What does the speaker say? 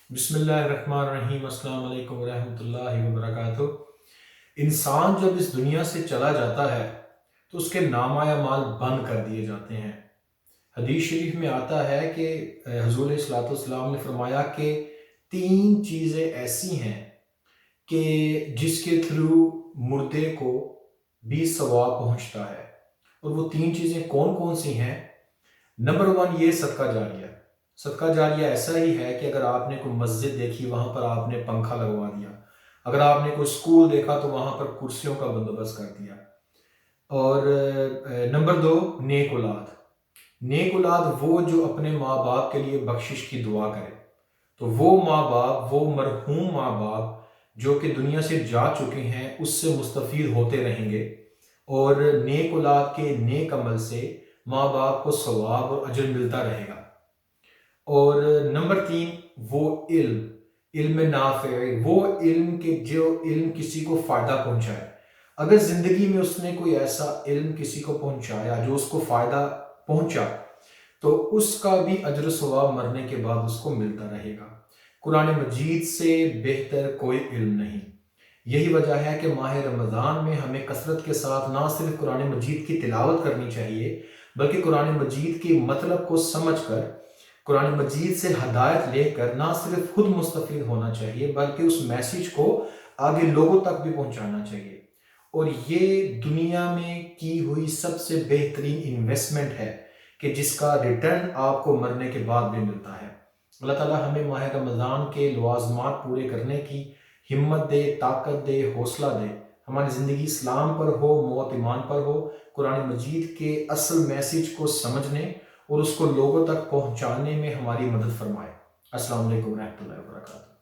بسم اللہ الرحمن الرحیم۔ السلام علیکم ورحمۃ اللہ وبرکاتہ۔ انسان جب اس دنیا سے چلا جاتا ہے تو اس کے نامہ اعمال بند کر دیے جاتے ہیں۔ حدیث شریف میں آتا ہے کہ حضور علیہ السلام نے فرمایا کہ 3 چیزیں ایسی ہیں کہ جس کے تھرو مردے کو بھی ثواب پہنچتا ہے، اور وہ 3 چیزیں کون کون سی ہیں؟ نمبر 1 یہ صدقہ جاریہ۔ صدقہ جاریہ ایسا ہی ہے کہ اگر آپ نے کوئی مسجد دیکھی وہاں پر آپ نے پنکھا لگوا دیا، اگر آپ نے کوئی اسکول دیکھا تو وہاں پر کرسیوں کا بندوبست کر دیا۔ اور نمبر 2 نیک اولاد۔ نیک اولاد وہ جو اپنے ماں باپ کے لیے بخشش کی دعا کرے، تو وہ ماں باپ، وہ مرحوم ماں باپ جو کہ دنیا سے جا چکے ہیں، اس سے مستفید ہوتے رہیں گے، اور نیک اولاد کے نیک عمل سے ماں باپ کو ثواب اور اجر ملتا رہے گا۔ اور نمبر 3 وہ علم نافع، وہ علم کہ جو علم کسی کو فائدہ پہنچائے۔ اگر زندگی میں اس نے کوئی ایسا علم کسی کو پہنچایا جو اس کو فائدہ پہنچا، تو اس کا بھی اجر و ثواب مرنے کے بعد اس کو ملتا رہے گا۔ قرآن مجید سے بہتر کوئی علم نہیں۔ یہی وجہ ہے کہ ماہ رمضان میں ہمیں کثرت کے ساتھ نہ صرف قرآن مجید کی تلاوت کرنی چاہیے، بلکہ قرآن مجید کے مطلب کو سمجھ کر، قرآن مجید سے ہدایت لے کر نہ صرف خود مستفید ہونا چاہیے بلکہ اس میسیج کو آگے لوگوں تک بھی پہنچانا چاہیے۔ اور یہ دنیا میں کی ہوئی سب سے بہترین انویسٹمنٹ ہے کہ جس کا ریٹرن آپ کو مرنے کے بعد بھی ملتا ہے۔ اللہ تعالیٰ ہمیں ماہ رمضان کے لوازمات پورے کرنے کی ہمت دے، طاقت دے، حوصلہ دے۔ ہماری زندگی اسلام پر ہو، موت ایمان پر ہو، قرآن مجید کے اصل میسیج کو سمجھنے اور اس کو لوگوں تک پہنچانے میں ہماری مدد فرمائے۔ السلام علیکم ورحمۃ اللہ وبرکاتہ۔